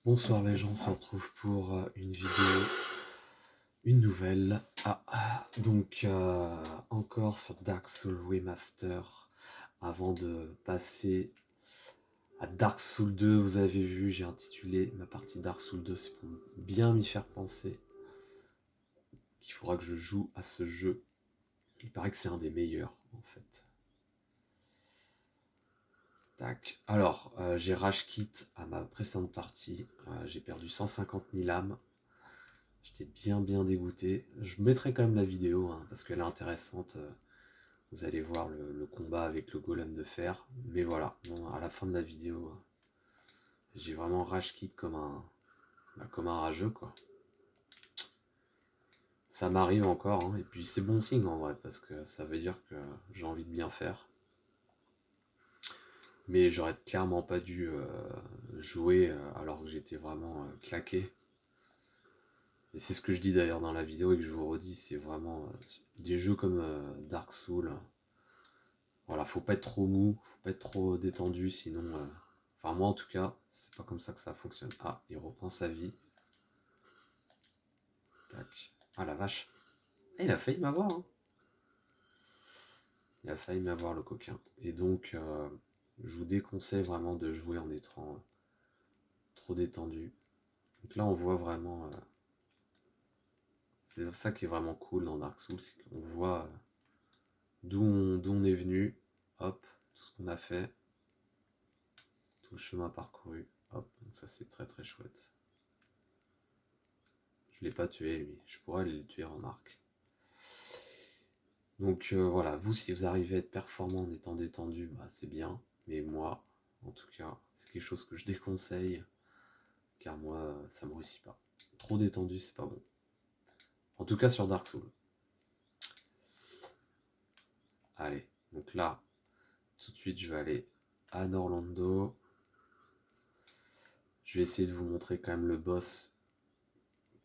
Bonsoir les gens, on se retrouve pour une vidéo, une nouvelle. Donc encore sur Dark Souls Remaster. Avant de passer à Dark Souls 2, vous avez vu, j'ai intitulé ma partie Dark Souls 2, c'est pour bien m'y faire penser qu'il faudra que je joue à ce jeu. Il paraît que c'est un des meilleurs en fait. Tac. Alors, j'ai rage quit à ma précédente partie. J'ai perdu 150 000 âmes. J'étais bien dégoûté. Je mettrai quand même la vidéo hein, parce qu'elle est intéressante. Vous allez voir le combat avec le golem de fer. Mais voilà, bon, à la fin de la vidéo, j'ai vraiment rage quit comme un rageux quoi. Ça m'arrive encore hein, et puis c'est bon signe en vrai parce que ça veut dire que j'ai envie de bien faire. Mais j'aurais clairement pas dû jouer alors que j'étais vraiment claqué. Et c'est ce que je dis d'ailleurs dans la vidéo et que je vous redis, c'est vraiment des jeux comme Dark Souls. Voilà, faut pas être trop mou, faut pas être trop détendu, sinon. Enfin, moi en tout cas, c'est pas comme ça que ça fonctionne. Ah, il reprend sa vie. Tac. Ah la vache. Ah, il a failli m'avoir, hein. Il a failli m'avoir le coquin. Et donc, je vous déconseille vraiment de jouer en étant trop détendu. Donc là, on voit vraiment. C'est ça qui est vraiment cool dans Dark Souls, c'est qu'on voit d'où on est venu, hop, tout ce qu'on a fait, tout le chemin parcouru, hop, donc ça c'est très chouette. Je l'ai pas tué lui, je pourrais le tuer en arc. Donc voilà, vous si vous arrivez à être performant en étant détendu, bah, c'est bien, mais moi, en tout cas, c'est quelque chose que je déconseille, car moi, ça me réussit pas. Trop détendu, c'est pas bon. En tout cas sur Dark Souls. Allez, donc là, tout de suite, je vais aller à Norlando. Je vais essayer de vous montrer quand même le boss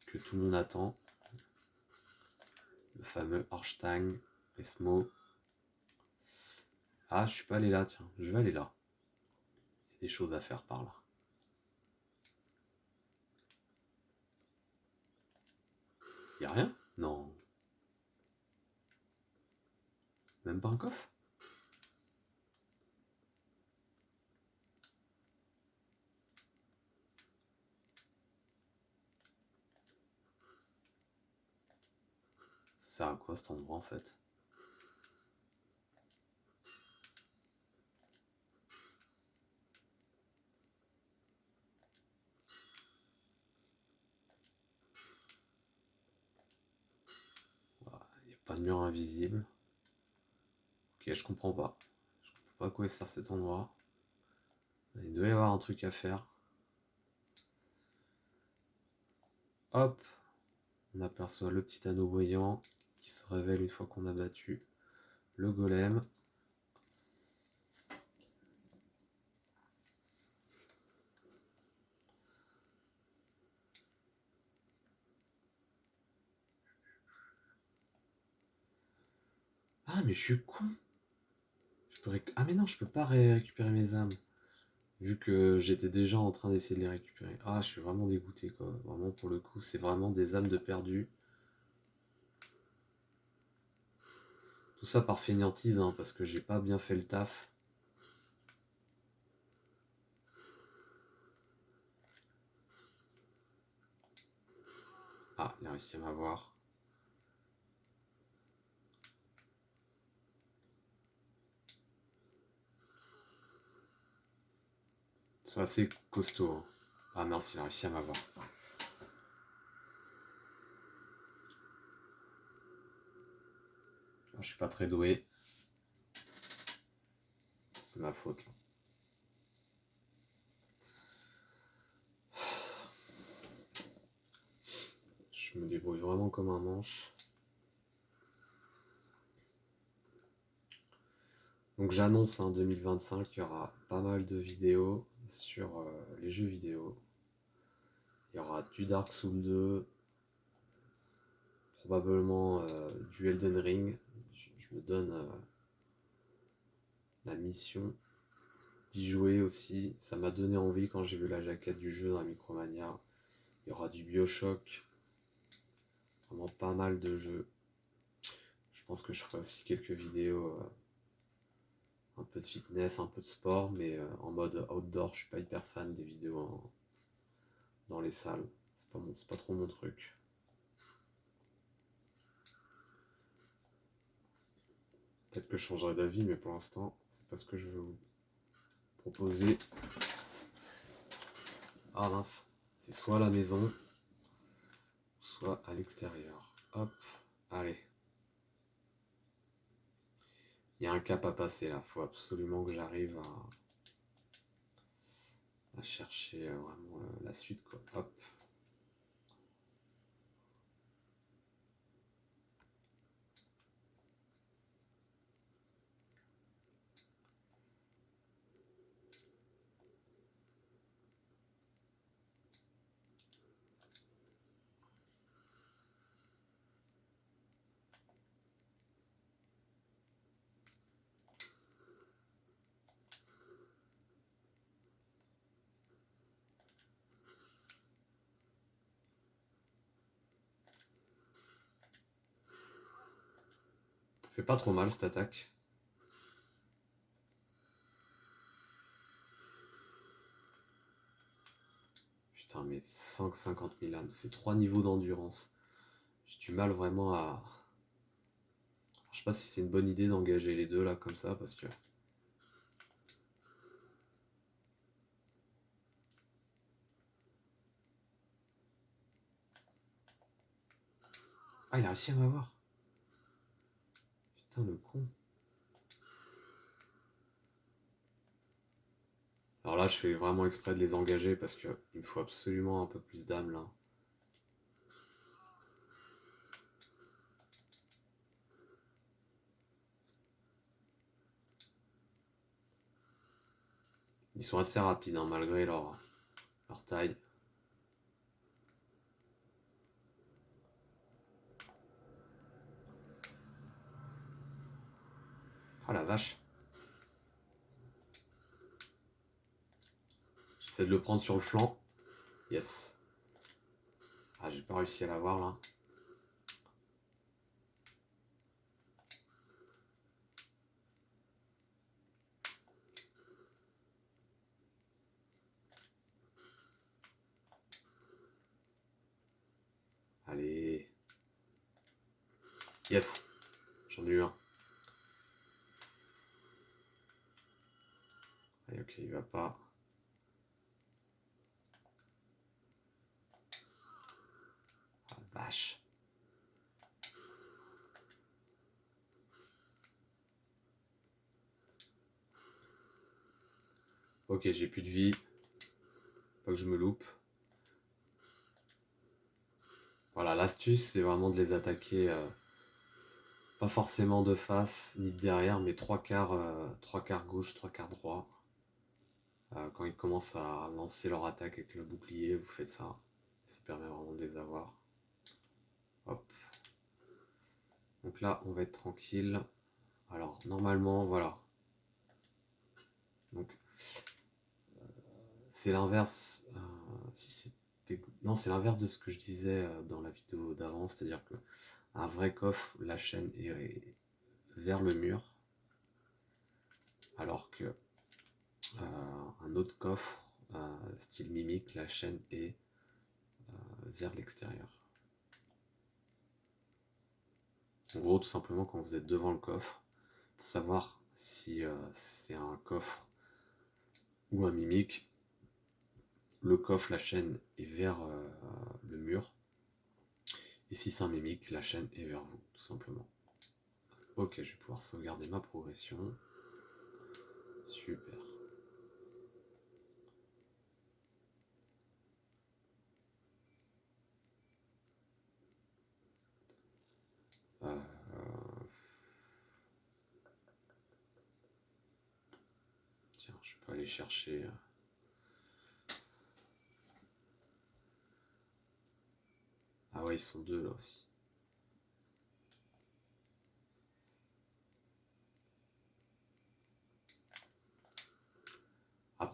que tout le monde attend. Le fameux Archtang, Esmo. Ah, je suis pas allé là, tiens, je vais aller là. Il y a des choses à faire par là. Y a rien? Non. Même pas un coffre? Ça sert à quoi cet endroit en fait? Il n'y a pas de mur invisible. Ok, je comprends pas. Je comprends pas à quoi il sert cet endroit. Il doit y avoir un truc à faire. Hop, on aperçoit le petit anneau voyant qui se révèle une fois qu'on a battu le golem. Ah mais je suis con. Ah mais non, je peux pas récupérer mes âmes. Vu que j'étais déjà en train d'essayer de les récupérer. Ah, je suis vraiment dégoûté quoi. Vraiment pour le coup, c'est vraiment des âmes de perdu. Tout ça par fainéantise, hein, parce que j'ai pas bien fait le taf. Ah, il a réussi à m'avoir. Ils sont assez costauds, hein. Ah mince, il a réussi à m'avoir. Je suis pas très doué. C'est ma faute là. Je me débrouille vraiment comme un manche. Donc j'annonce en 2025 qu'il y aura pas mal de vidéos sur les jeux vidéo. Il y aura du Dark Souls 2, probablement du Elden Ring. Je me donne la mission. d'y jouer aussi. Ça m'a donné envie quand j'ai vu la jaquette du jeu dans la Micromania. Il y aura du BioShock, vraiment pas mal de jeux. Je pense que je ferai aussi quelques vidéos, un peu de fitness, un peu de sport, mais en mode outdoor. Je suis pas hyper fan des vidéos dans les salles. C'est pas trop mon truc. Peut-être que je changerai d'avis, mais pour l'instant, c'est pas ce que je veux vous proposer. Ah mince, c'est soit à la maison, soit à l'extérieur. Hop, allez. Il y a un cap à passer là, faut absolument que j'arrive à chercher vraiment la suite quoi. Hop. Fait pas trop mal cette attaque. Putain mais 150 000 âmes, c'est 3 niveaux d'endurance. J'ai du mal vraiment à... Je sais pas si c'est une bonne idée d'engager les deux là comme ça parce que... Ah il a réussi à m'avoir. Putain le con. Alors là je fais vraiment exprès de les engager parce que il me faut absolument un peu plus d'âme là. Ils sont assez rapides hein, malgré leur taille. Ah la vache. J'essaie de le prendre sur le flanc. Yes. Ah j'ai pas réussi à l'avoir là. Allez. Yes. J'en ai eu un. Allez ok il va pas. Ah la vache. Ok j'ai plus de vie. Pas que je me loupe. Voilà, l'astuce, c'est vraiment de les attaquer, pas forcément de face ni de derrière, mais trois quarts gauche, trois quarts droit. Quand ils commencent à lancer leur attaque avec le bouclier, vous faites ça. Ça permet vraiment de les avoir. Hop. Donc là, on va être tranquille. Alors, normalement, voilà. Donc, c'est l'inverse. Non, c'est l'inverse de ce que je disais dans la vidéo d'avant, c'est-à-dire que un vrai coffre, la chaîne est vers le mur, alors que un autre coffre, style mimique, la chaîne est vers l'extérieur. En gros, tout simplement, quand vous êtes devant le coffre, pour savoir si c'est un coffre ou un mimique, le coffre, la chaîne est vers le mur, et si c'est un mimique, la chaîne est vers vous, tout simplement. Ok, je vais pouvoir sauvegarder ma progression. Super. Euh, Tiens, je peux aller chercher... Ah ouais, ils sont deux là aussi.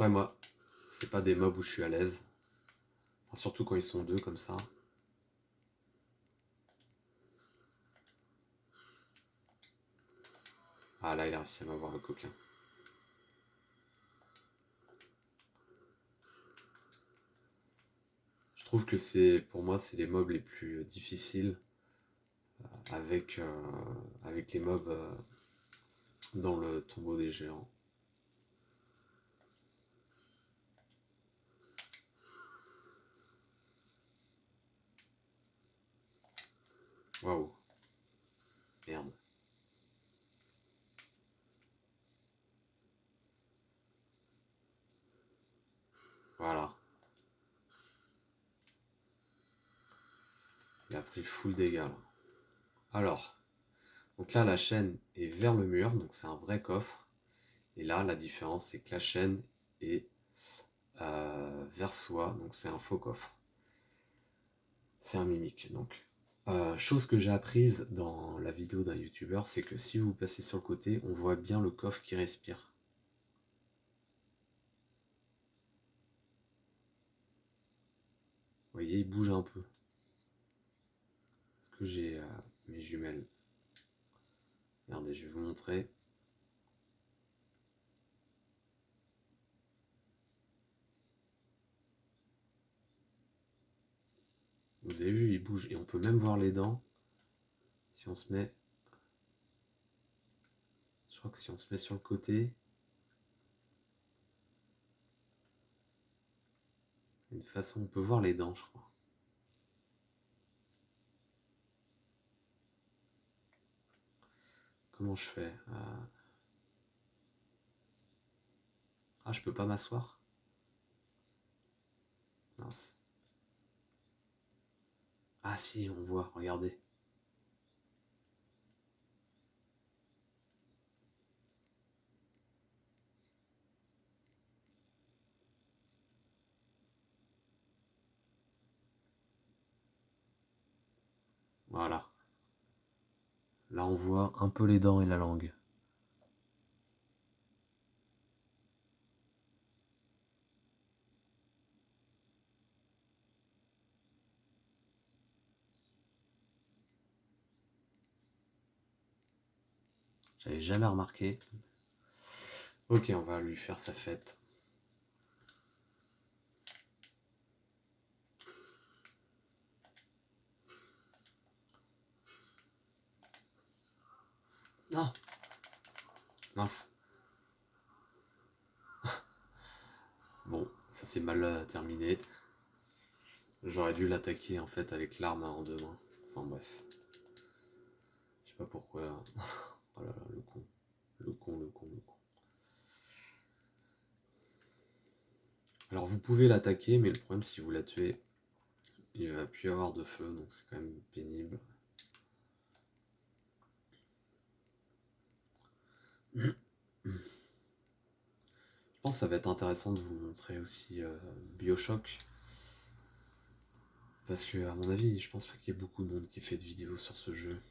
Après, moi, c'est pas des mobs où je suis à l'aise. Enfin, surtout quand ils sont deux comme ça. Ah là, il a réussi à m'avoir le coquin. Je trouve que pour moi, c'est les mobs les plus difficiles avec, avec les mobs dans le tombeau des géants. Waouh. Merde. Voilà. Il a pris full dégâts là. Alors, donc là la chaîne est vers le mur, donc c'est un vrai coffre. Et là la différence c'est que la chaîne est vers soi, donc c'est un faux coffre. C'est un mimique. Donc, chose que j'ai apprise dans la vidéo d'un youtubeur, c'est que si vous passez sur le côté, on voit bien le coffre qui respire. Vous voyez, il bouge un peu. Est-ce que j'ai mes jumelles? Regardez, je vais vous montrer. Vous avez vu, il bouge. Et on peut même voir les dents. Si on se met... Je crois que si on se met sur le côté... Une façon... On peut voir les dents, je crois. Comment je fais Ah, je peux pas m'asseoir? Mince. Ah si, on voit, regardez. Voilà. Là, on voit un peu les dents et la langue. J'avais jamais remarqué. Ok, on va lui faire sa fête. Non. Mince. Bon, ça s'est mal terminé. J'aurais dû l'attaquer en fait avec l'arme en deux mains. Enfin bref. Je sais pas pourquoi. Oh là là, le con. Le con, le con, le con. Alors vous pouvez l'attaquer, mais le problème si vous la tuez, il va plus y avoir de feu, donc c'est quand même pénible. Je pense que ça va être intéressant de vous montrer aussi BioShock. Parce que à mon avis, je pense pas qu'il y ait beaucoup de monde qui fait de vidéos sur ce jeu.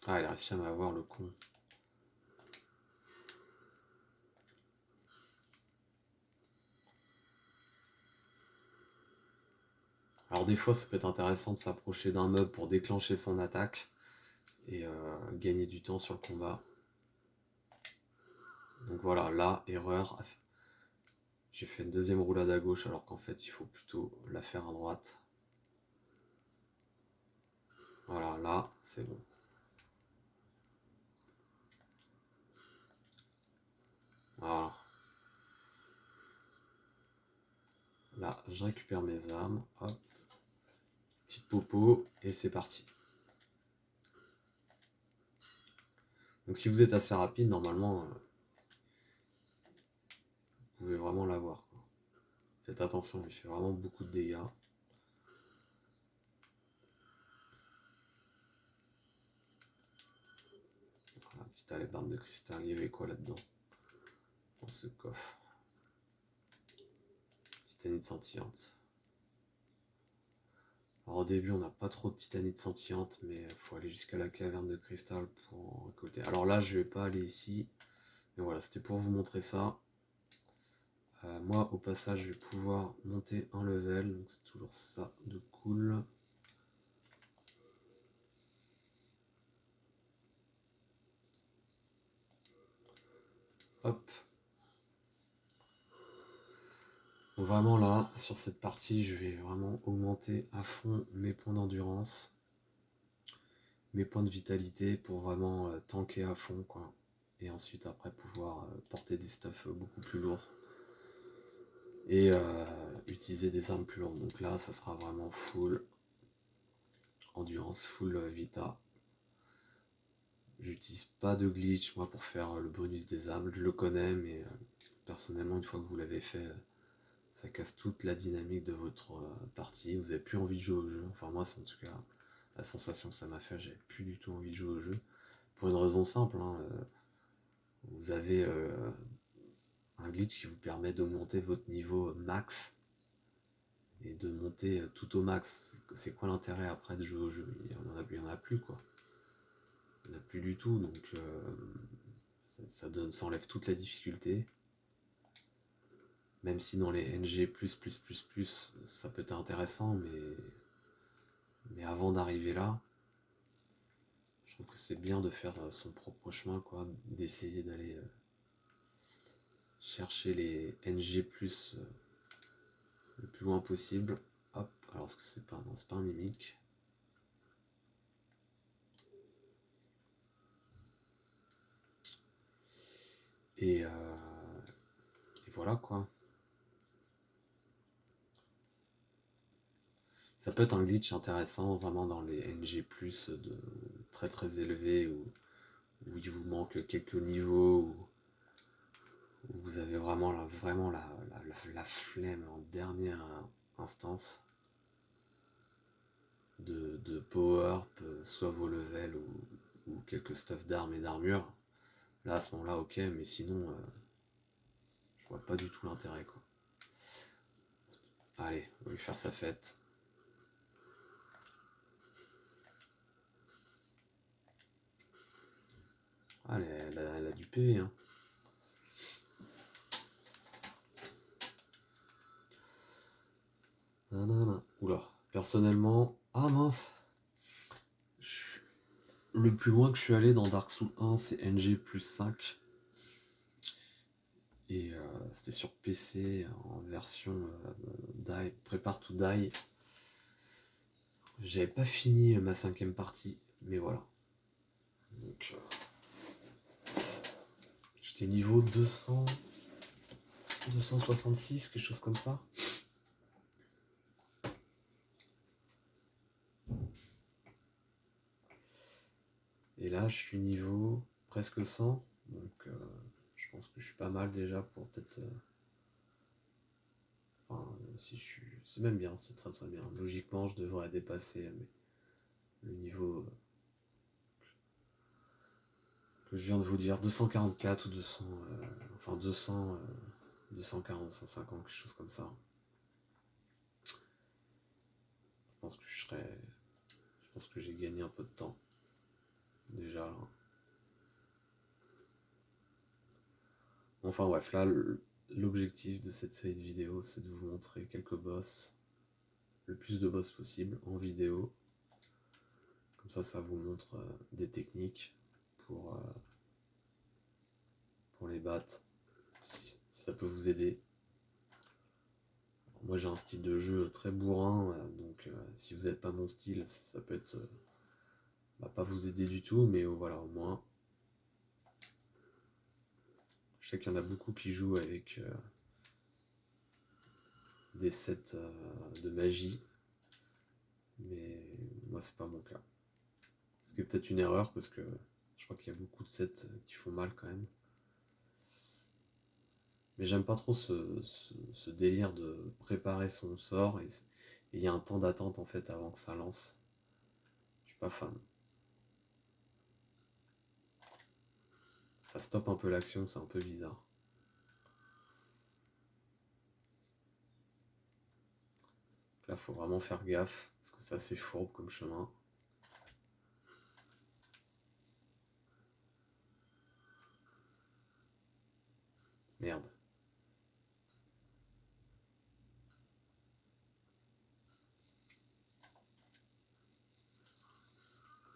Ah, il a réussi à m'avoir le con. Alors des fois, ça peut être intéressant de s'approcher d'un mob pour déclencher son attaque et gagner du temps sur le combat. Donc voilà, là, erreur. J'ai fait une deuxième roulade à gauche alors qu'en fait, il faut plutôt la faire à droite. Voilà, là, c'est bon. Voilà. Là, je récupère mes armes. Hop. Petite popo, et c'est parti. Donc si vous êtes assez rapide, normalement, vraiment l'avoir, quoi. Faites attention, il fait vraiment beaucoup de dégâts. Voilà, petite alabarde de cristal, il y avait quoi là-dedans? Dans ce coffre. Titanite scintillante. Alors au début on n'a pas trop de titanite scintillante, mais il faut aller jusqu'à la caverne de cristal pour en récolter. Alors là je vais pas aller ici, mais voilà, c'était pour vous montrer ça. Moi au passage je vais pouvoir monter un level, donc c'est toujours ça de cool. Hop. Donc vraiment là, sur cette partie, je vais vraiment augmenter à fond mes points d'endurance, mes points de vitalité pour vraiment tanker à fond, quoi. Et ensuite après pouvoir porter des stuffs beaucoup plus lourds et utiliser des armes plus lourdes. Donc là, ça sera vraiment full endurance, full vita. J'utilise pas de glitch moi pour faire le bonus des armes, je le connais, mais personnellement une fois que vous l'avez fait, ça casse toute la dynamique de votre partie. Vous n'avez plus envie de jouer au jeu. Enfin moi c'est en tout cas la sensation que ça m'a fait. J'avais plus du tout envie de jouer au jeu. Pour une raison simple, hein, vous avez un glitch qui vous permet d'augmenter votre niveau max et de monter tout au max. C'est quoi l'intérêt après de jouer au jeu? Il y en a plus, quoi. Il n'y en a plus du tout, donc ça enlève toute la difficulté. Même si dans les NG++++, ça peut être intéressant, mais avant d'arriver là, je trouve que c'est bien de faire son propre chemin, quoi, d'essayer d'aller chercher les NG+, le plus loin possible. Hop, alors ce que c'est pas, non, c'est pas un mimique. Et voilà, quoi. Ça peut être un glitch intéressant vraiment dans les NG+, de très très élevés, où il vous manque quelques niveaux, où vous avez vraiment la flemme en dernière instance de power-up, soit vos levels ou quelques stuff d'armes et d'armure. Là à ce moment-là ok, mais sinon je vois pas du tout l'intérêt, quoi. Allez, on va lui faire sa fête. Allez, elle a du PV, hein. Nanana. Oula, personnellement... Ah mince, le plus loin que je suis allé dans Dark Souls 1, c'est NG plus 5. Et c'était sur PC en version die, Prepare to Die. J'avais pas fini ma 5ème partie, mais voilà. Donc j'étais niveau 266, quelque chose comme ça. Et là je suis niveau presque 100, donc je pense que je suis pas mal déjà pour peut-être... Enfin, si je suis... C'est même bien, c'est très très bien. Logiquement je devrais dépasser le niveau que je viens de vous dire, 244 ou 200, enfin 200, 240, 150, quelque chose comme ça. Je pense que je pense que j'ai gagné un peu de temps déjà là. Enfin bref, là l'objectif de cette série de vidéos, c'est de vous montrer quelques boss, le plus de boss possible en vidéo. Comme ça vous montre des techniques pour les battre, si ça peut vous aider. Alors, moi j'ai un style de jeu très bourrin, donc si vous n'êtes pas mon style, ça peut être pas vous aider du tout, mais voilà, au moins. Je sais qu'il y en a beaucoup qui jouent avec des sets de magie, mais moi c'est pas mon cas. Ce qui est peut-être une erreur, parce que je crois qu'il y a beaucoup de sets qui font mal quand même. Mais j'aime pas trop ce délire de préparer son sort et il y a un temps d'attente en fait avant que ça lance. Je suis pas fan. Ça stoppe un peu l'action, c'est un peu bizarre. Là, faut vraiment faire gaffe, parce que c'est assez fourbe comme chemin. Merde.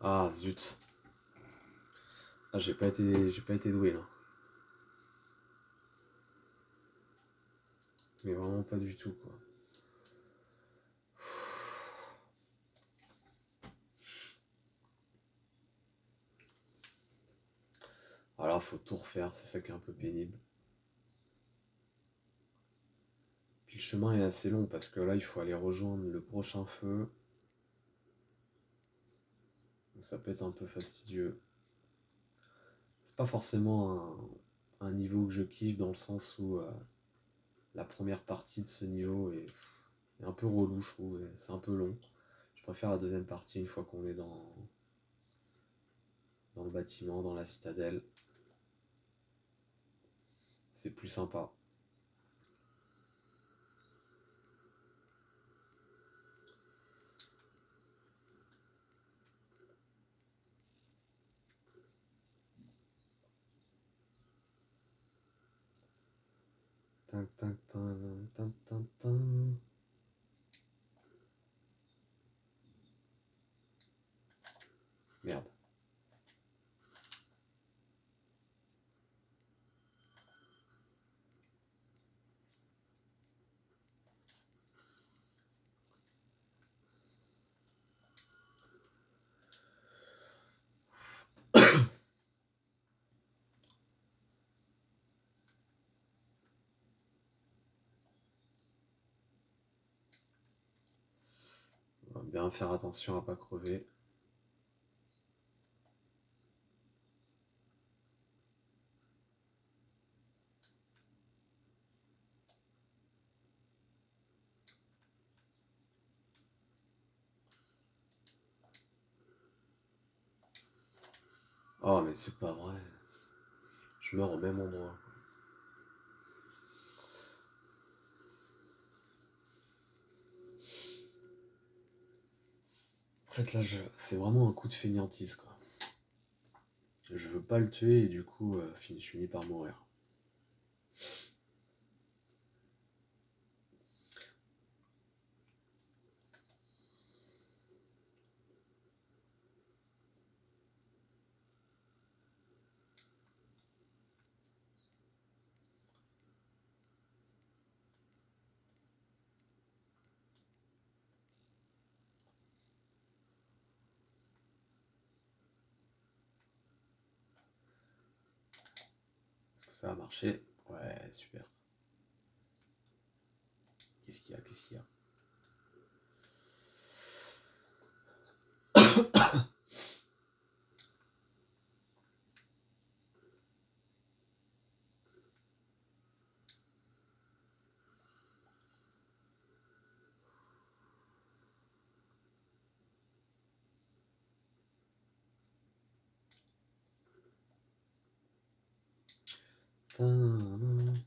Ah, zut. Ah, j'ai pas été doué, là. Mais vraiment pas du tout, quoi. Alors, faut tout refaire, c'est ça qui est un peu pénible. Puis le chemin est assez long, parce que là, il faut aller rejoindre le prochain feu. Donc ça peut être un peu fastidieux. C'est pas forcément un niveau que je kiffe, dans le sens où la première partie de ce niveau est un peu relou, je trouve, et c'est un peu long. Je préfère la deuxième partie, une fois qu'on est dans le bâtiment, dans la citadelle. C'est plus sympa. Tin, tin, tin, tin, tin, tin. Merde. On va bien faire attention à pas crever. Oh, mais c'est pas vrai. Je meurs au même endroit. En fait, là, c'est vraiment un coup de fainéantise, quoi. Je veux pas le tuer et du coup, je finis par mourir. Est-ce que ça a marché? Ouais, super. Qu'est-ce qu'il y a? Qu'est-ce qu'il y a? Tin.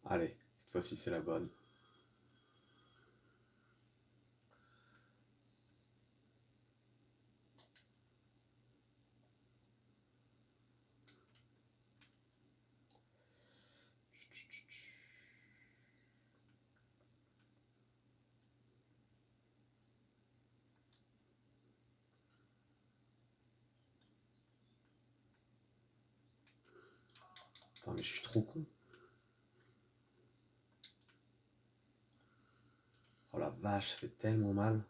Allez, cette fois-ci c'est la bonne. Putain, mais je suis trop con. Oh la vache, ça fait tellement mal.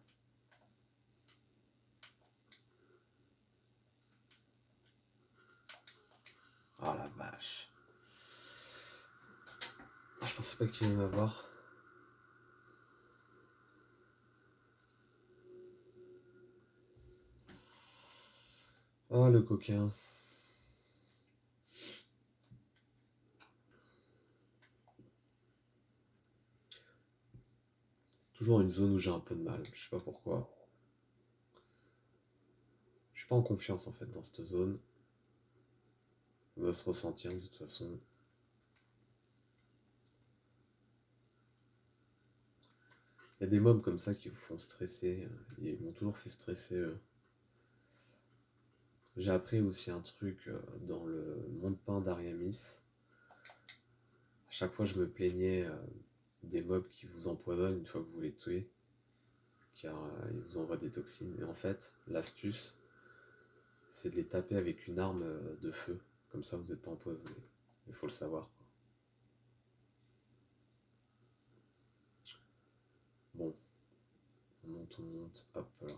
Oh la vache. Ah, je pensais pas qu'il allait m'avoir. Oh le coquin. Toujours une zone où j'ai un peu de mal, je sais pas pourquoi. Je suis pas en confiance en fait dans cette zone. Ça doit se ressentir de toute façon. Il y a des mobs comme ça qui vous font stresser. Ils m'ont toujours fait stresser. J'ai appris aussi un truc dans le monde peint d'Ariamis. À chaque fois, je me plaignais des mobs qui vous empoisonnent une fois que vous les tuez, car ils vous envoient des toxines. Et en fait, l'astuce, c'est de les taper avec une arme de feu. Comme ça, vous n'êtes pas empoisonné. Il faut le savoir, quoi. Bon, on monte, hop là.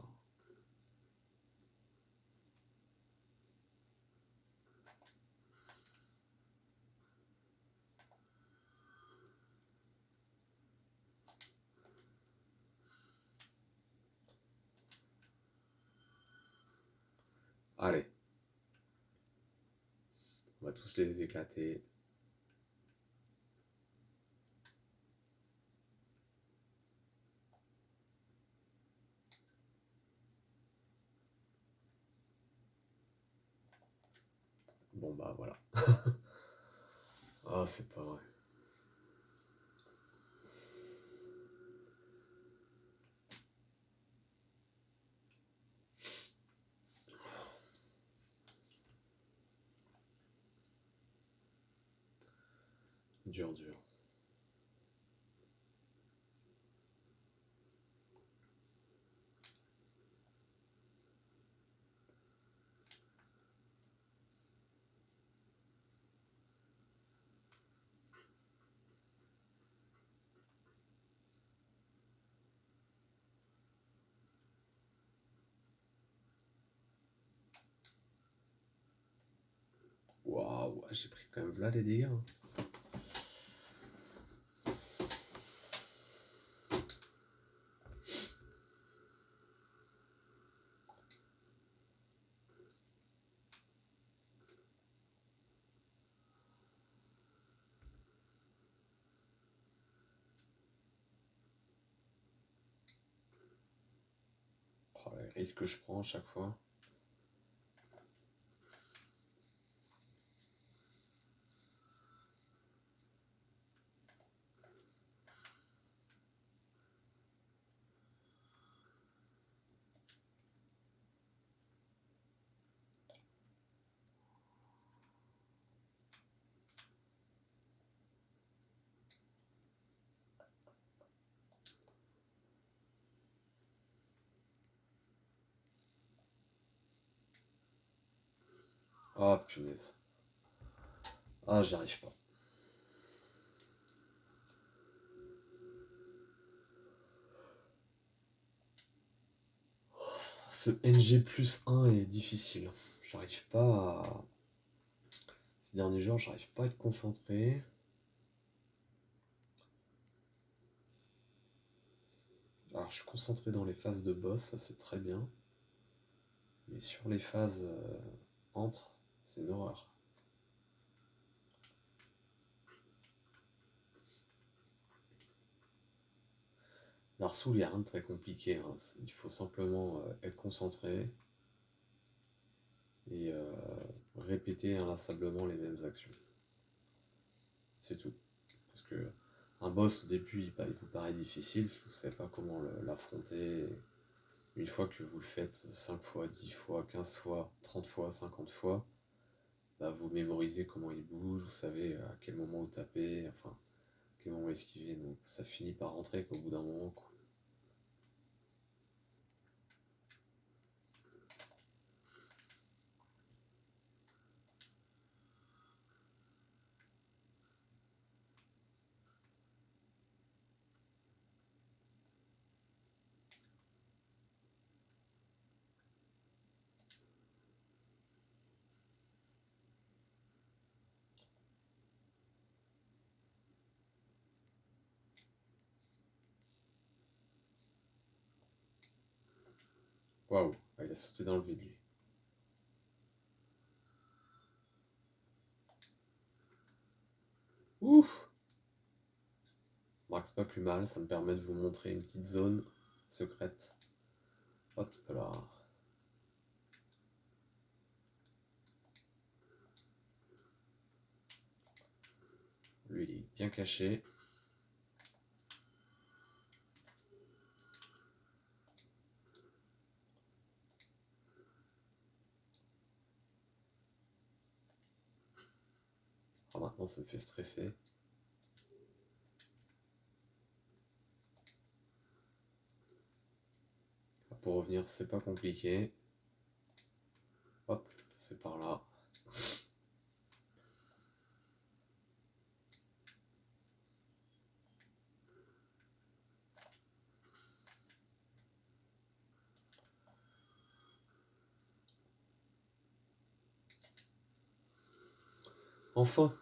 Allez, on va tous les éclater. Bon bah voilà. Ah, c'est pas vrai. Dur, dur. Waouh, j'ai pris quand même là les dégâts, hein. Oh, les risques que je prends à chaque fois. Oh punaise. Ah, j'y arrive pas. Ce NG plus 1 est difficile. J'arrive pas à... Ces derniers jours, j'arrive pas à être concentré. Alors, je suis concentré dans les phases de boss, ça c'est très bien. Mais sur les phases entre, c'est une horreur. Dark Souls, il n'y a rien de très compliqué, hein. Il faut simplement être concentré et répéter inlassablement les mêmes actions. C'est tout. Parce que un boss au début, il vous paraît difficile, parce que vous ne savez pas comment l'affronter. Une fois que vous le faites 5 fois, 10 fois, 15 fois, 30 fois, 50 fois, bah, vous mémorisez comment il bouge, vous savez à quel moment vous tapez, enfin, à quel moment esquiver, donc ça finit par rentrer qu'au bout d'un moment, quoi. Waouh, ah, il a sauté dans le vide, lui. Ouf! Remarque, c'est pas plus mal, ça me permet de vous montrer une petite zone secrète. Hop là. Lui, il est bien caché. Ah, maintenant, ça me fait stresser. Pour revenir, c'est pas compliqué. Hop, c'est par là. Enfin!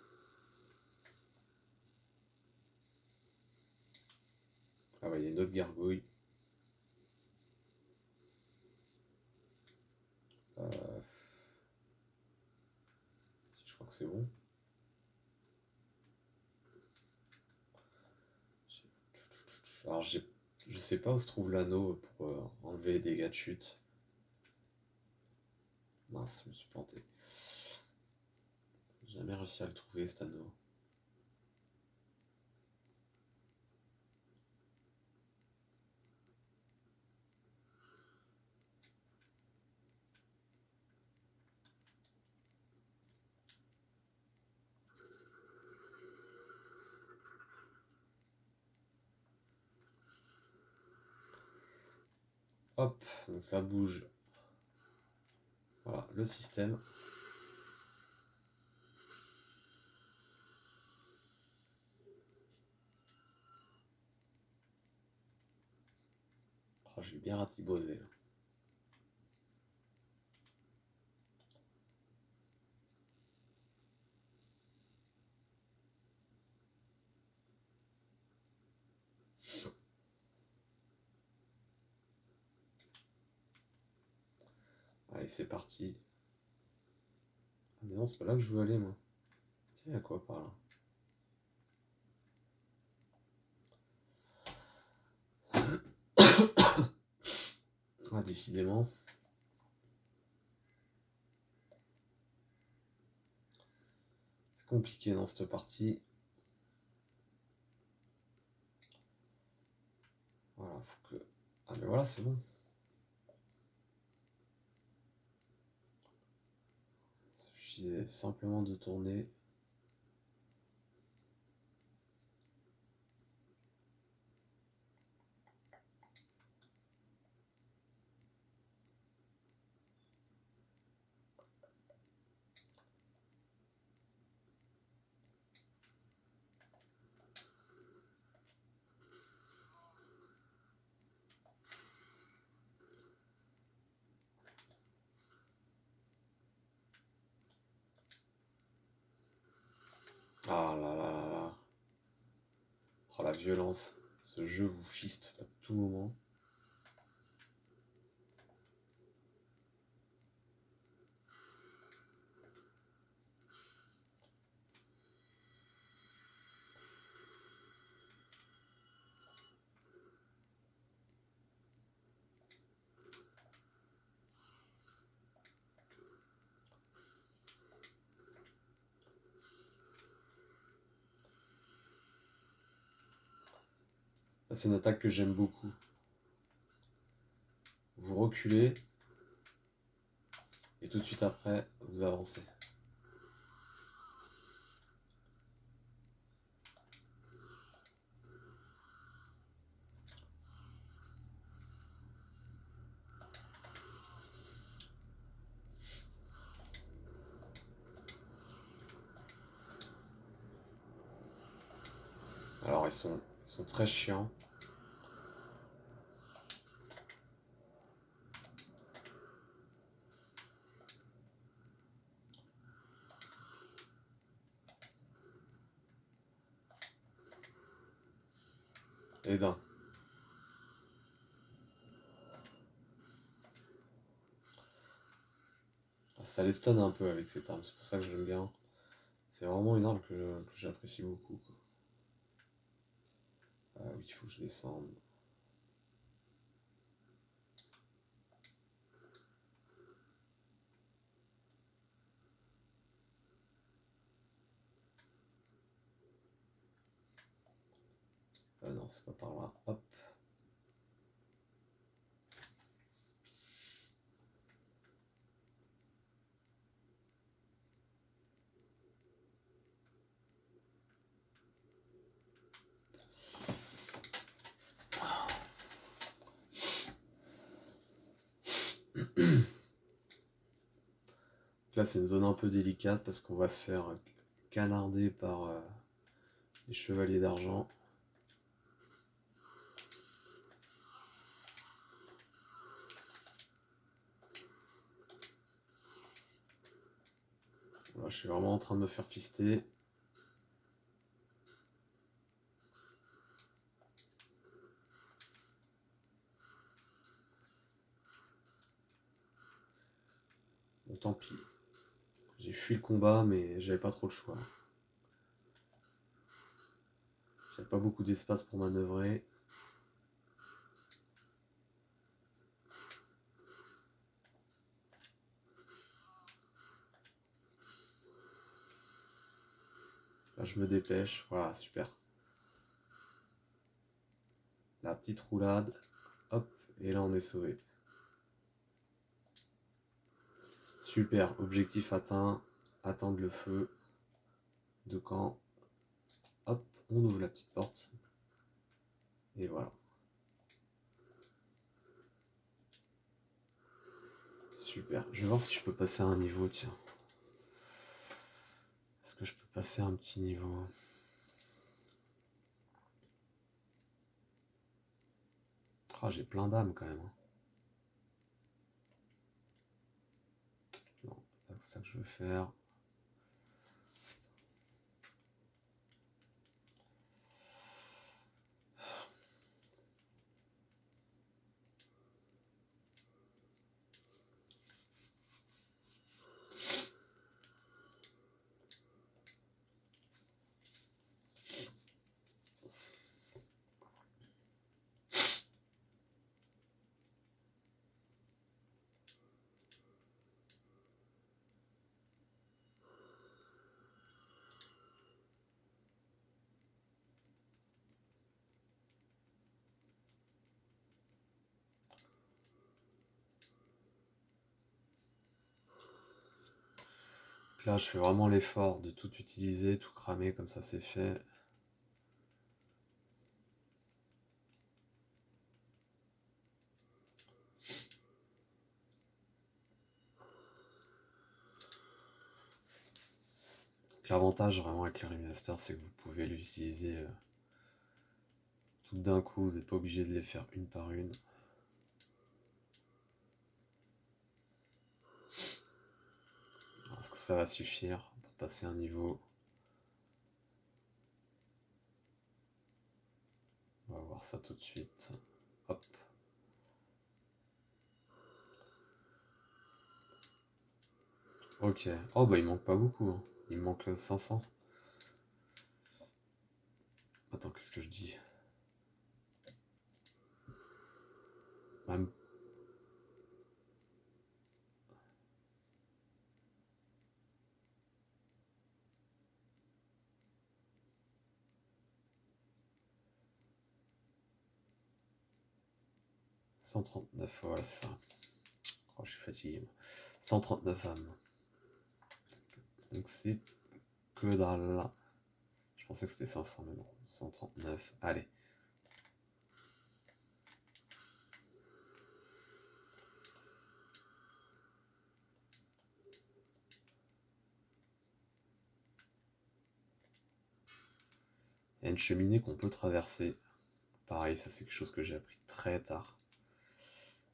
Ah ouais, il y a une autre gargouille. Je crois que c'est bon. Alors, je sais pas où se trouve l'anneau pour enlever les dégâts de chute. Mince, je me suis planté. J'ai jamais réussi à le trouver, cet anneau. Hop, donc ça bouge. Voilà, le système. Oh, j'ai bien ratibosé, là. Allez, c'est parti. Ah, mais non, c'est pas là que je veux aller, moi. Tiens, y'a quoi par là? Ah, décidément. C'est compliqué dans cette partie. Voilà, faut que... Ah, mais voilà, c'est bon. Il suffisait simplement de tourner. Ah là là là là. Oh, la violence. Ce jeu vous fiste à tout moment. Là, c'est une attaque que j'aime beaucoup. Vous reculez. Et tout de suite après, vous avancez. Alors, ils sont très chiants. Et d'un. ça les stun un peu avec cette arme, c'est pour ça que je l'aime bien. C'est vraiment une arme que j'apprécie beaucoup, quoi. Ah oui, il faut que je descende. Ah non, c'est pas par là. Hop. Là, c'est une zone un peu délicate parce qu'on va se faire canarder par les chevaliers d'argent. Là, je suis vraiment en train de me faire fister. Bon, tant pis. J'ai fui le combat, mais j'avais pas trop le choix. J'avais pas beaucoup d'espace pour manœuvrer. Là, je me dépêche. Voilà, super. La petite roulade. Hop, et là, on est sauvé. Super, objectif atteint. Atteindre le feu de camp. Hop, on ouvre la petite porte. Et voilà. Super. Je vais voir si je peux passer à un niveau, tiens. Est-ce que je peux passer à un petit niveau? Ah, j'ai plein d'âmes quand même, hein. Non, c'est ça que je veux faire. Donc là, je fais vraiment l'effort de tout utiliser, tout cramer, comme ça c'est fait. L'avantage vraiment avec le remaster, c'est que vous pouvez l'utiliser tout d'un coup, vous n'êtes pas obligé de les faire une par une. Est-ce que ça va suffire pour passer un niveau? On va voir ça tout de suite. Hop. Ok. Oh bah il manque pas beaucoup, hein. Il me manque 500. Attends, qu'est-ce que je dis? Même 139, voilà, c'est ça. Oh, je suis fatigué. 139 âmes. Donc c'est que dalle. Je pensais que c'était 500, mais non. 139. Allez. Il y a une cheminée qu'on peut traverser. Pareil, ça c'est quelque chose que j'ai appris très tard.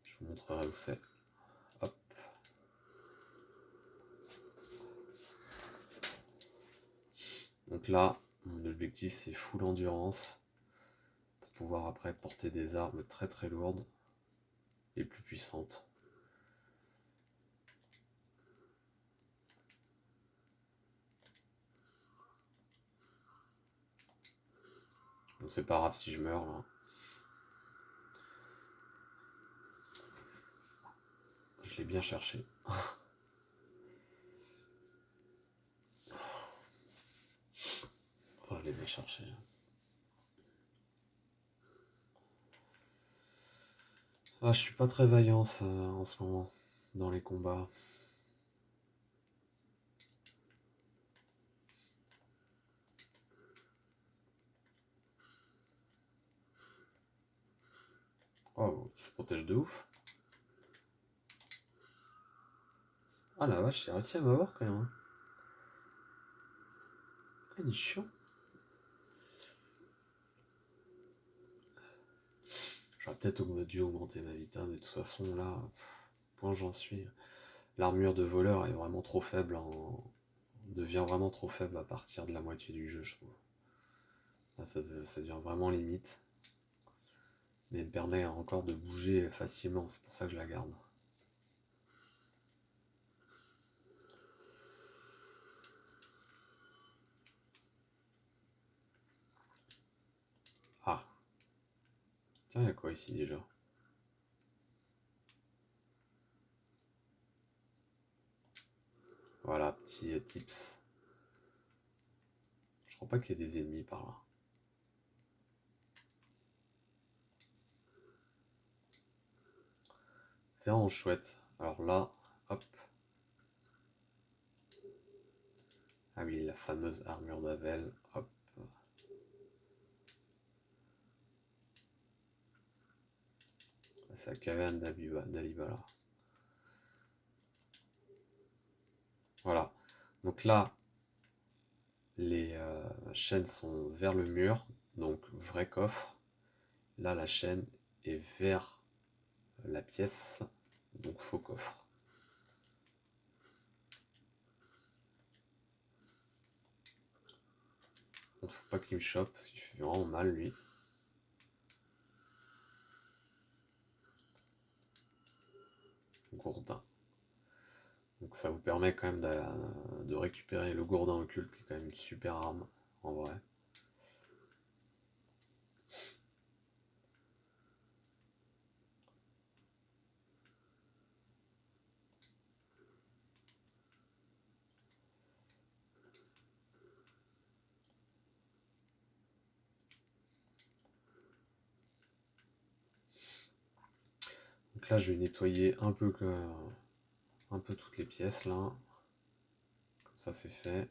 Je vous montrerai où c'est. Hop. Donc là, mon objectif c'est full endurance. Pour pouvoir après porter des armes très très lourdes. Et plus puissantes. Donc c'est pas grave si je meurs là. Je l'ai bien cherché. Enfin, je l'ai bien cherché. Ah, je suis pas très vaillant en ce moment, dans les combats. Oh, il se protège de ouf. Ah la vache, il a réussi à m'avoir quand même. Hein. Ah, il est chiant. J'aurais peut-être dû augmenter ma vita, mais de toute façon là, point j'en suis. L'armure de voleur est vraiment trop faible devient vraiment trop faible à partir de la moitié du jeu, je trouve. Là, ça devient vraiment limite. Mais elle me permet encore de bouger facilement, c'est pour ça que je la garde. Ah, tiens, il y a quoi ici déjà? Voilà, petit tips. Je crois pas qu'il y ait des ennemis par là. C'est vraiment chouette. Alors là, hop. Ah oui, la fameuse armure d'Avel. Hop. C'est la caverne d'Alibala. Voilà. Donc là, les chaînes sont vers le mur, donc vrai coffre. Là, la chaîne est vers la pièce, donc faux coffre. Donc faut pas qu'il me chope, parce qu'il fait vraiment mal lui. Gourdin. Donc ça vous permet quand même de récupérer le gourdin occulte, qui est quand même une super arme, en vrai. Donc là, je vais nettoyer un peu toutes les pièces, là. Comme ça, c'est fait.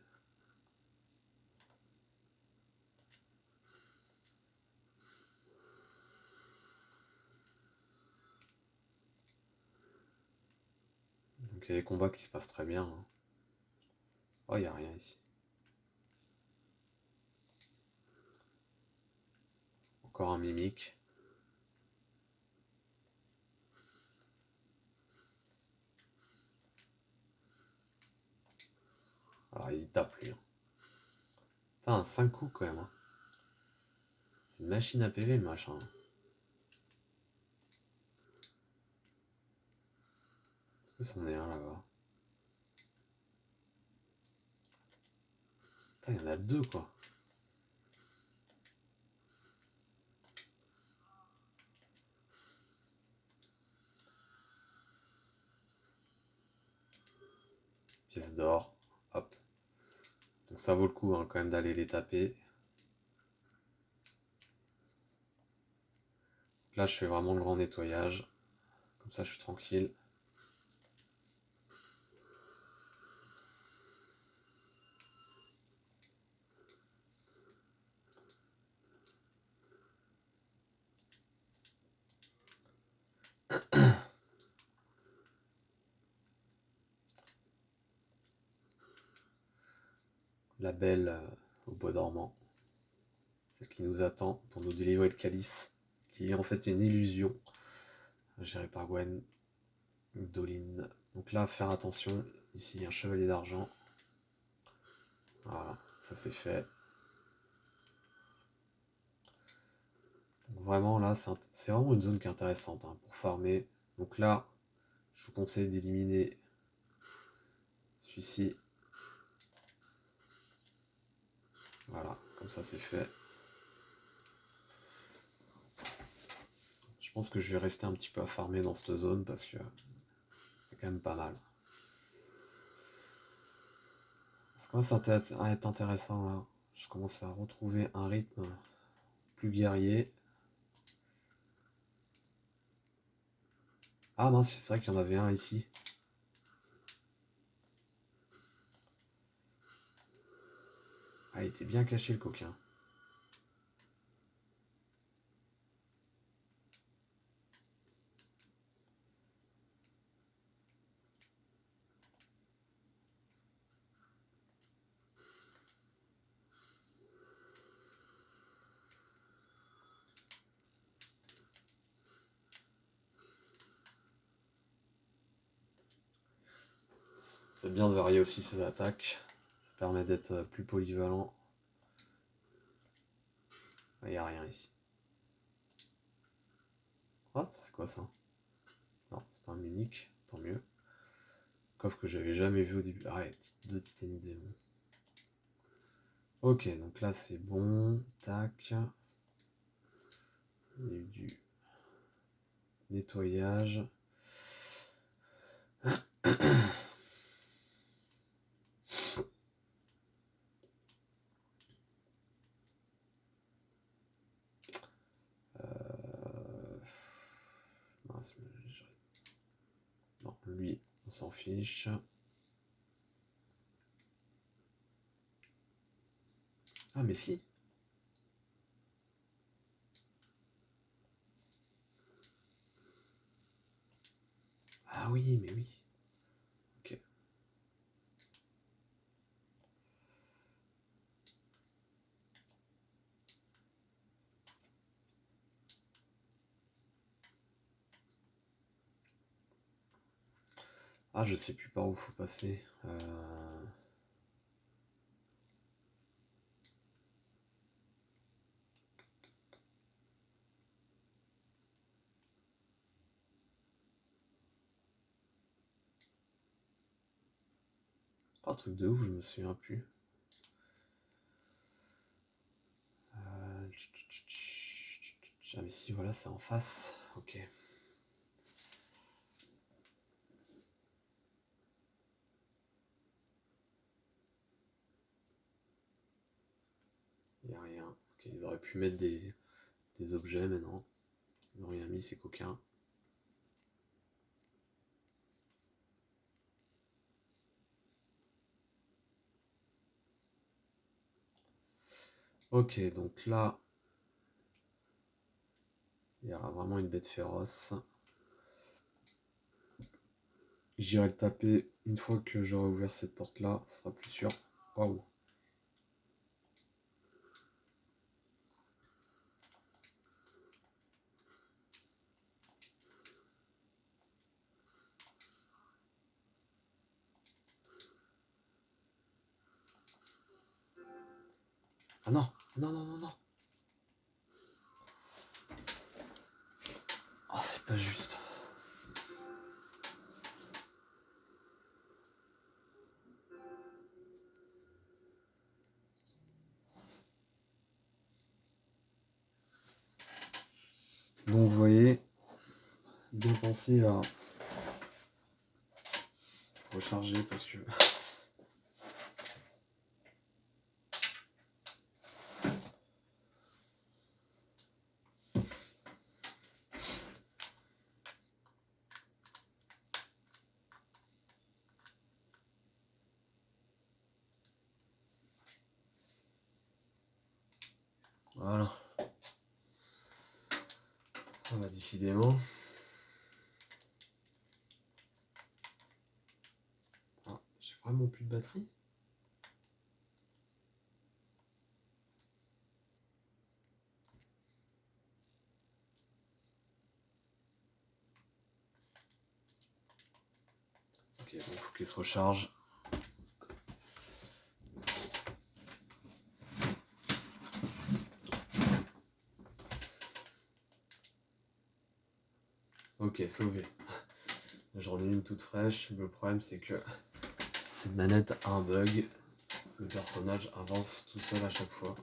Donc il y a des combats qui se passent très bien. Hein. Oh, il n'y a rien ici. Encore un mimique. Alors il tape lui. Hein. Putain, 5 coups quand même. Hein. C'est une machine à PV le machin. Est-ce que c'en est un là-bas? Putain, il y en a deux quoi. Pièce d'or. Hop. Donc ça vaut le coup hein, quand même d'aller les taper. Là je fais vraiment le grand nettoyage. Comme ça je suis tranquille. La belle au bois dormant. Celle qui nous attend pour nous délivrer le calice. Qui est en fait une illusion. Gérée par Gwen. Dolin. Donc là, faire attention. Ici, il y a un chevalier d'argent. Voilà, ça c'est fait. Donc vraiment, là, c'est vraiment une zone qui est intéressante hein, pour farmer. Donc là, je vous conseille d'éliminer celui-ci. Voilà, comme ça c'est fait. Je pense que je vais rester un petit peu à farmer dans cette zone parce que c'est quand même pas mal. Ça commence à être intéressant là. Je commence à retrouver un rythme plus guerrier. Ah mince, c'est vrai qu'il y en avait un ici. Ah, il était bien caché le coquin. C'est bien de varier aussi ses attaques. Ça permet d'être plus polyvalent. Il n'y a rien ici. Ah, c'est quoi ça? Non, c'est pas un unique, tant mieux. Coffre que j'avais jamais vu au début. Arrête, 2 titanidémons. Ok, donc là c'est bon. Tac. Il y a eu du nettoyage. Mince, non, lui, on s'en fiche. Ah mais si. Ah oui, mais oui. Ok. Ah, je sais plus par où faut passer. Oh, truc de ouf, je me souviens plus. Ah mais si, voilà, c'est en face. Ok. Il n'y a rien. Ok, ils auraient pu mettre des objets, mais non. Ils n'ont rien mis, c'est coquin. Ok, donc là, il y aura vraiment une bête féroce. J'irai le taper une fois que j'aurai ouvert cette porte-là, ce sera plus sûr. Waouh. Ah non, non, non, non, non. Oh, c'est pas juste. Donc vous voyez, bien penser à recharger parce que voilà. Ah bah décidément. Ah, j'ai vraiment plus de batterie. Ok, bon, faut qu'il se recharge. Ok, sauvé. J'en ai une toute fraîche. Le problème c'est que cette manette a un bug. Le personnage avance tout seul à chaque fois.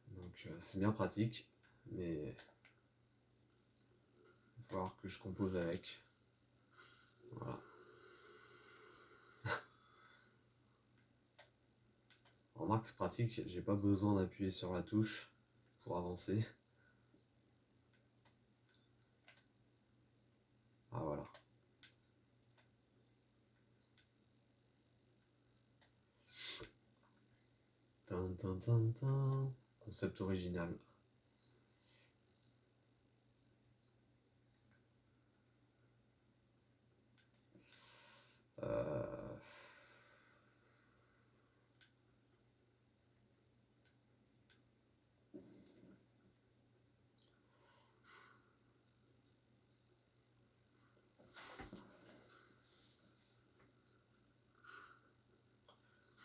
Donc c'est bien pratique. Mais falloir que je compose avec. Voilà. Remarque, c'est pratique, j'ai pas besoin d'appuyer sur la touche pour avancer. Ah voilà. Tin, tin, tin, tin. Concept original. Euh...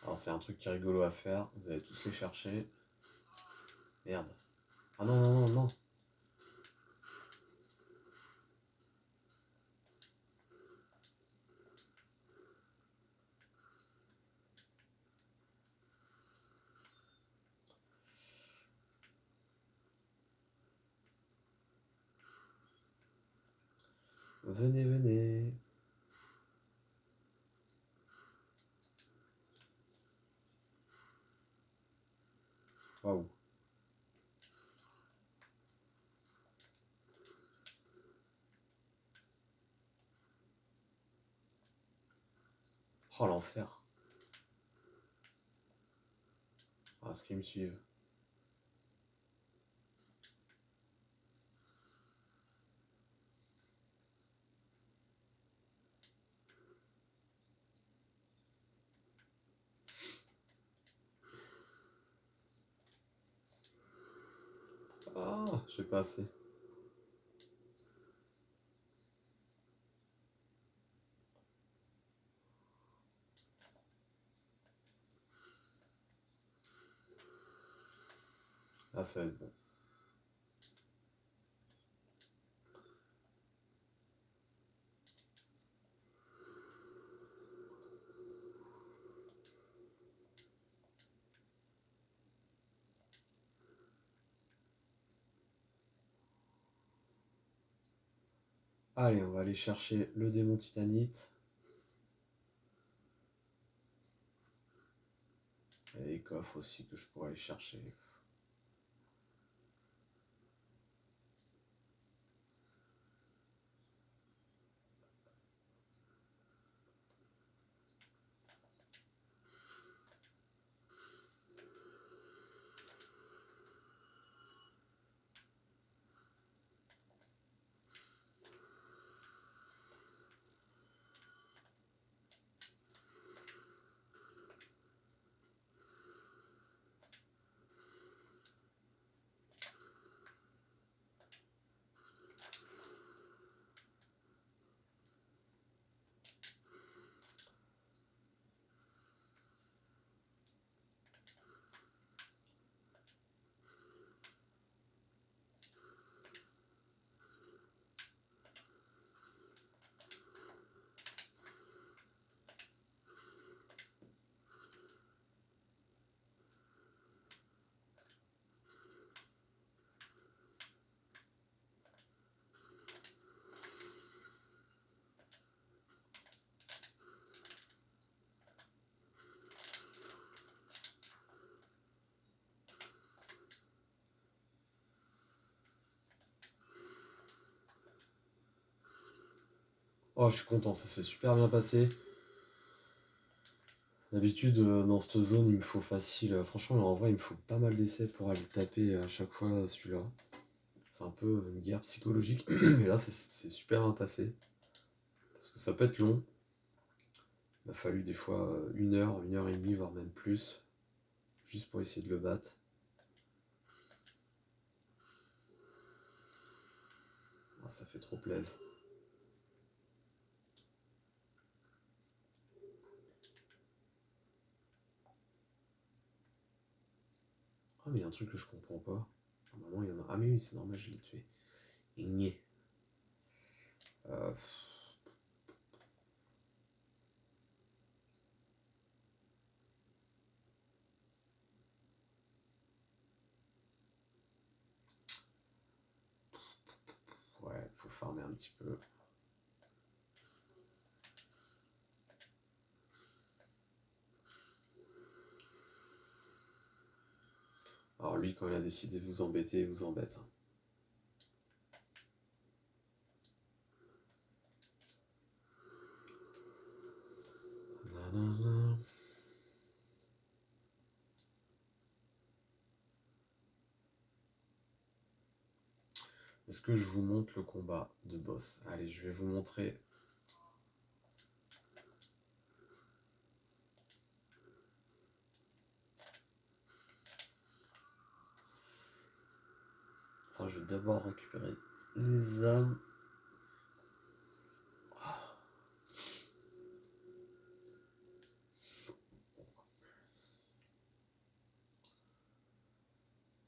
Alors c'est un truc qui est rigolo à faire, vous allez tous les chercher. Merde. Ah non, non, non, non. Venez, venez. Waouh. Oh l'enfer. Ah, ce qu'ils me suivent. Ah, j'ai pas assez. Ah, ça va être bon. Allez, on va aller chercher le démon titanite. Et les coffres aussi que je pourrais aller chercher. Oh, je suis content, ça s'est super bien passé. D'habitude, dans cette zone, il me faut facile. Franchement, en vrai, il me faut pas mal d'essais pour aller taper à chaque fois celui-là. C'est un peu une guerre psychologique. Mais là, c'est super bien passé. Parce que ça peut être long. Il m'a fallu des fois 1 heure et demie, voire même plus. Juste pour essayer de le battre. Ah, ça fait trop plaisir. Ah, mais il y a un truc que je comprends pas. Normalement, il y en a. Ah, mais oui, c'est normal, je l'ai tué. Igné. Euh, ouais, faut faire farmer un petit peu. Alors lui, quand il a décidé de vous embêter, il vous embête. Nanana. Est-ce que je vous montre le combat de boss? Allez, je vais vous montrer. Enfin, je vais d'abord récupérer les âmes.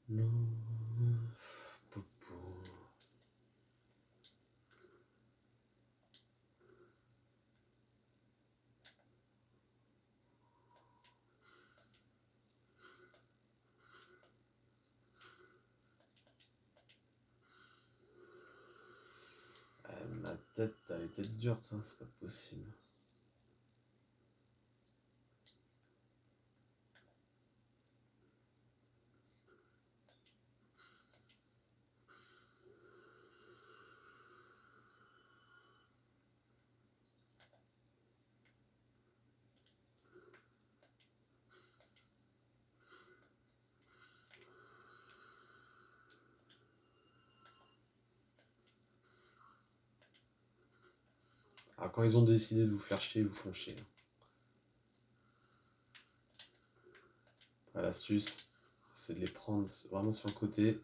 Non. Popo. Ma tête, elle est tête dure, toi, c'est pas possible. Ah, quand ils ont décidé de vous faire chier, ils vous font chier. L'astuce, c'est de les prendre vraiment sur le côté.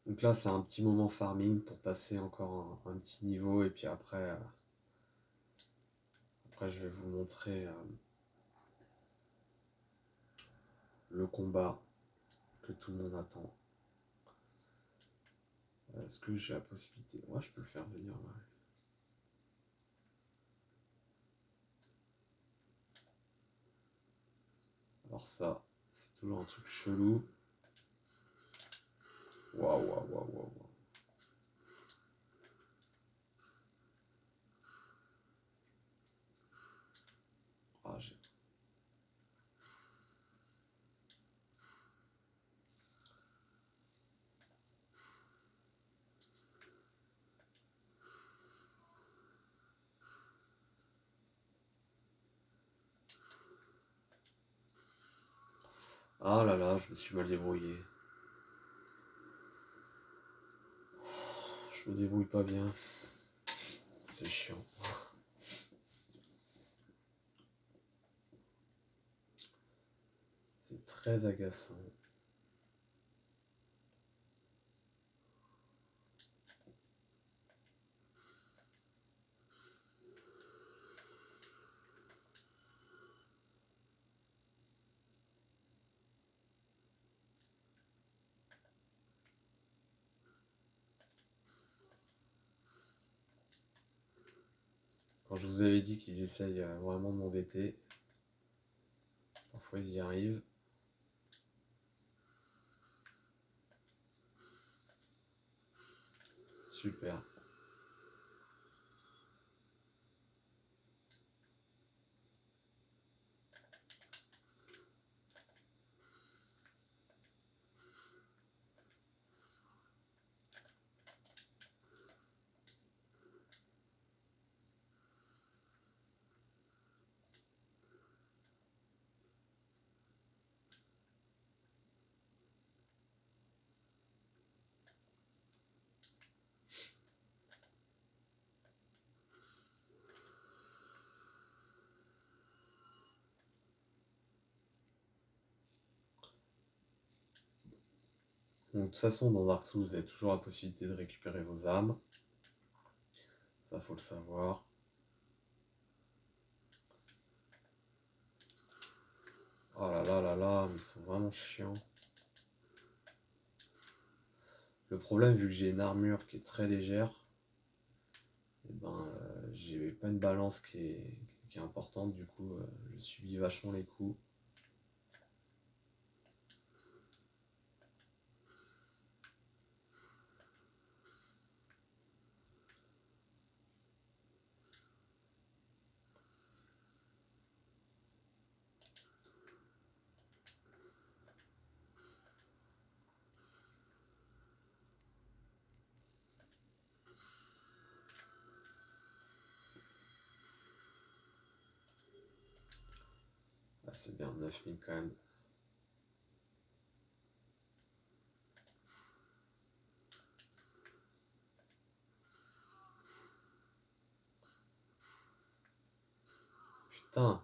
Donc là, c'est un petit moment farming pour passer encore un petit niveau. Et puis après, je vais vous montrer le combat que tout le monde attend. Est-ce que j'ai la possibilité? Ouais, je peux le faire venir. Ouais. Alors ça, c'est toujours un truc chelou. Waouh, waouh, waouh, waouh. Ah, j'ai... Ah là là, je me suis mal débrouillé. Je me débrouille pas bien. C'est chiant. C'est très agaçant. Quand je vous avais dit qu'ils essayent vraiment de m'embêter, parfois ils y arrivent. Super. Donc, de toute façon, dans Dark Souls, vous avez toujours la possibilité de récupérer vos âmes. Ça, faut le savoir. Oh là là là là, mais ils sont vraiment chiants. Le problème, vu que j'ai une armure qui est très légère, et ben, j'ai pas une balance qui qui est importante, du coup je subis vachement les coups. Ah, c'est bien, 9000 quand même. Putain.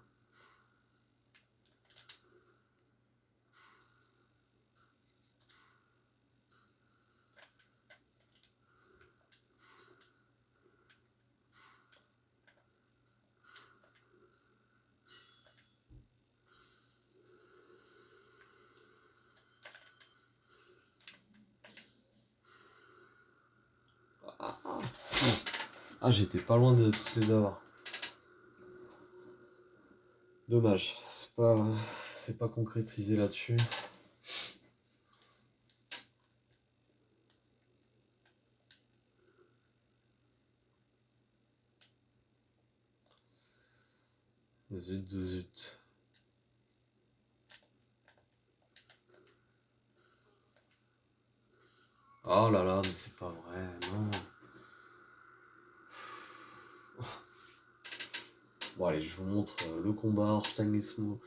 Ah, j'étais pas loin de tous les avoir. Dommage, c'est pas concrétisé là-dessus. Zut, zut. Oh là là, mais c'est pas vrai, non. Bon allez, je vous montre le combat Orstein Lesmo.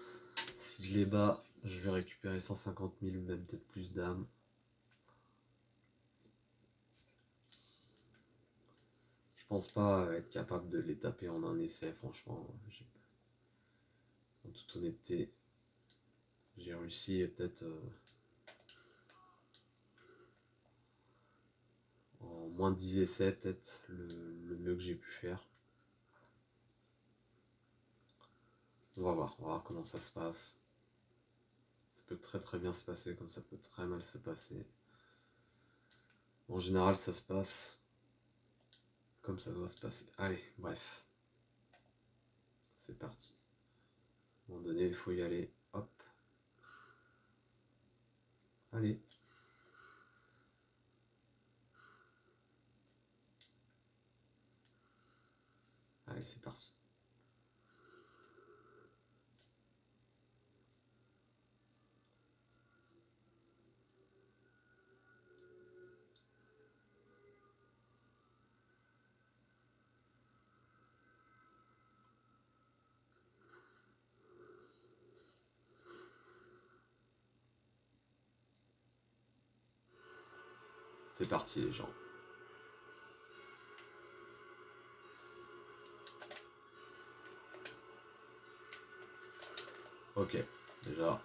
Si je les bats, je vais récupérer 150 000, même peut-être plus d'âmes. Je pense pas être capable de les taper en un essai, franchement. En toute honnêteté, j'ai réussi peut-être en moins de 10 essais, peut-être le mieux que j'ai pu faire. On va voir comment ça se passe. Ça peut très très bien se passer, comme ça peut très mal se passer. En général, ça se passe comme ça doit se passer. Allez, bref. C'est parti. À un moment donné, il faut y aller. Hop. Allez. Allez, c'est parti. C'est parti les gens. Ok, déjà.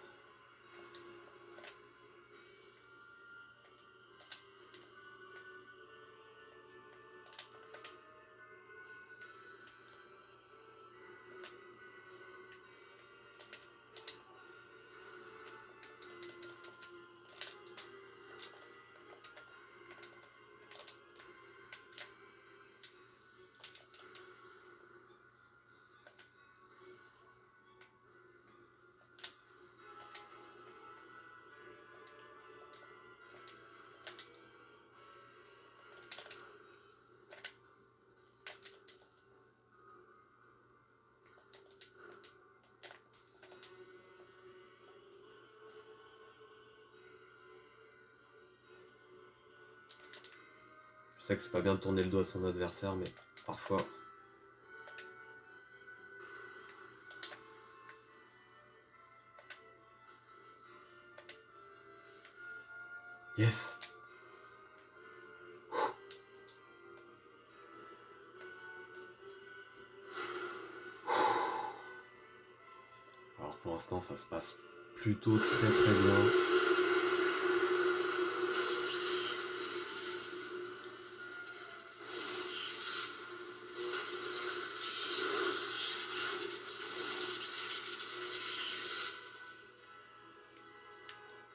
Je sais que c'est pas bien de tourner le dos à son adversaire, mais parfois. Yes. Alors pour l'instant, ça se passe plutôt très très bien.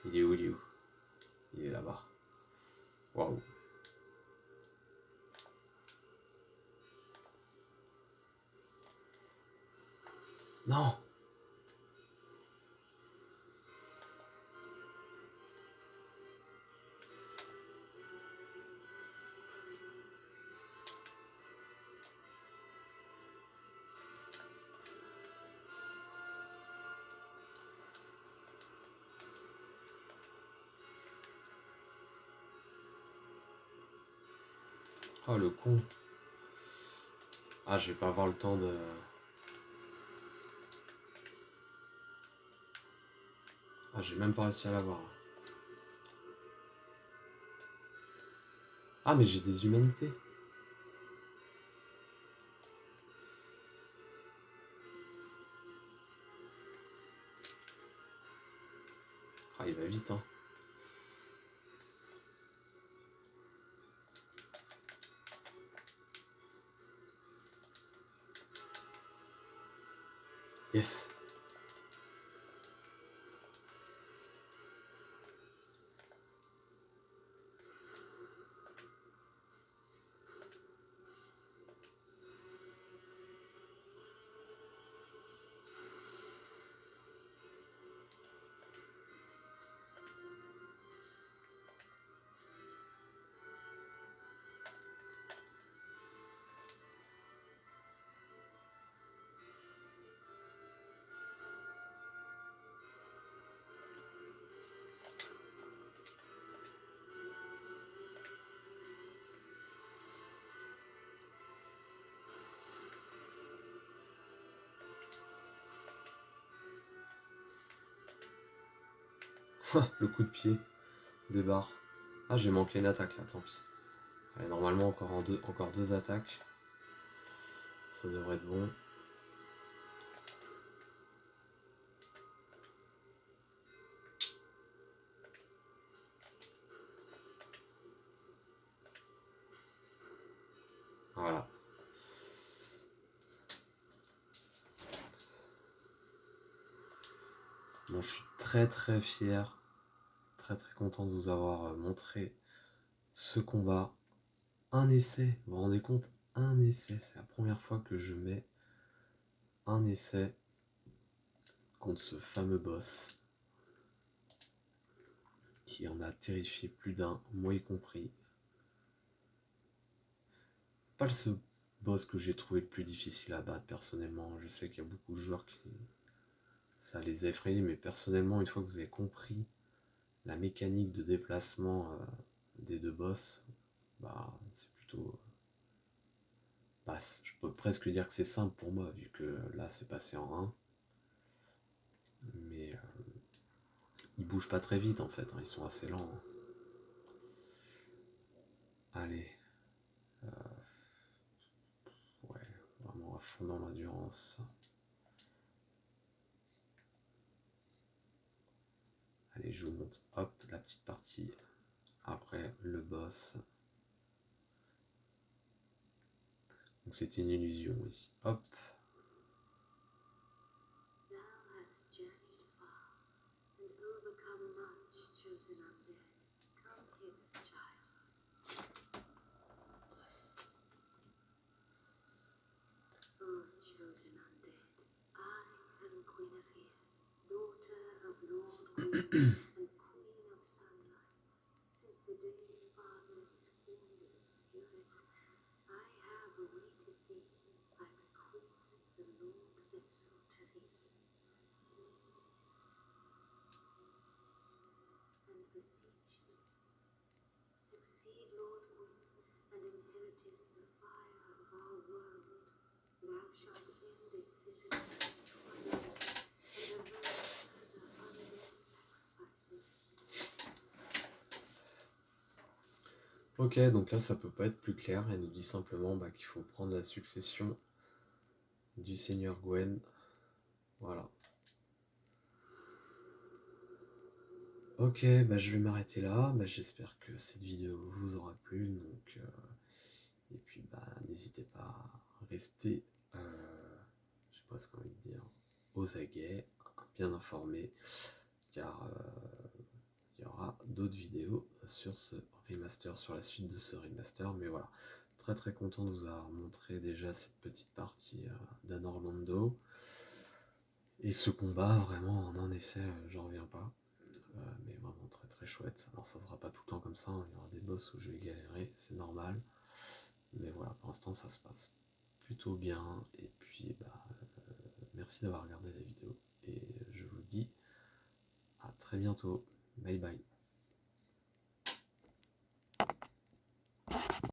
Il est où, il est où? Il est là-bas. Waouh. Non! Oh le con! Ah, je vais pas avoir le temps de... Ah, j'ai même pas réussi à l'avoir. Ah, mais j'ai des humanités. Ah, il va vite, hein. Yes! Le coup de pied des barres. Ah, j'ai manqué une attaque là, tant pis. Allez, normalement, encore deux attaques. Ça devrait être bon. Voilà. Bon, je suis très fier, très content de vous avoir montré ce combat. Un essai, vous vous rendez compte? Un essai, c'est la première fois que je mets un essai contre ce fameux boss qui en a terrifié plus d'un, moi y compris. Pas le seul boss que j'ai trouvé le plus difficile à battre personnellement. Je sais qu'il y a beaucoup de joueurs qui ça les a effrayés, mais personnellement, une fois que vous avez compris la mécanique de déplacement des deux boss, bah c'est plutôt... Bah, je peux presque dire que c'est simple pour moi, vu que là c'est passé en 1. Mais ils bougent pas très vite en fait, hein, ils sont assez lents. Hein. Allez, ouais, vraiment à fond dans l'endurance. Allez, je vous montre, hop, la petite partie. Après le boss. Donc c'était une illusion ici. Hop. Ok, donc là ça peut pas être plus clair. Elle nous dit simplement qu'il faut prendre la succession du Seigneur Gwen. Voilà. Ok, je vais m'arrêter là. J'espère que cette vidéo vous aura plu. Donc, et puis n'hésitez pas à rester, je sais pas ce qu'on envie de dire, aux aguets, bien informés, car il y aura d'autres vidéos sur ce remaster, sur la suite de ce remaster. Mais voilà, très content de vous avoir montré déjà cette petite partie d'Anor Londo. Et ce combat, vraiment, en un essai, j'en reviens pas. Mais vraiment très très chouette. Alors ça sera pas tout le temps comme ça, hein. Il y aura des boss où je vais galérer, c'est normal. Mais voilà, pour l'instant ça se passe plutôt bien. Et puis merci d'avoir regardé la vidéo. Et je vous dis à très bientôt. Bye bye.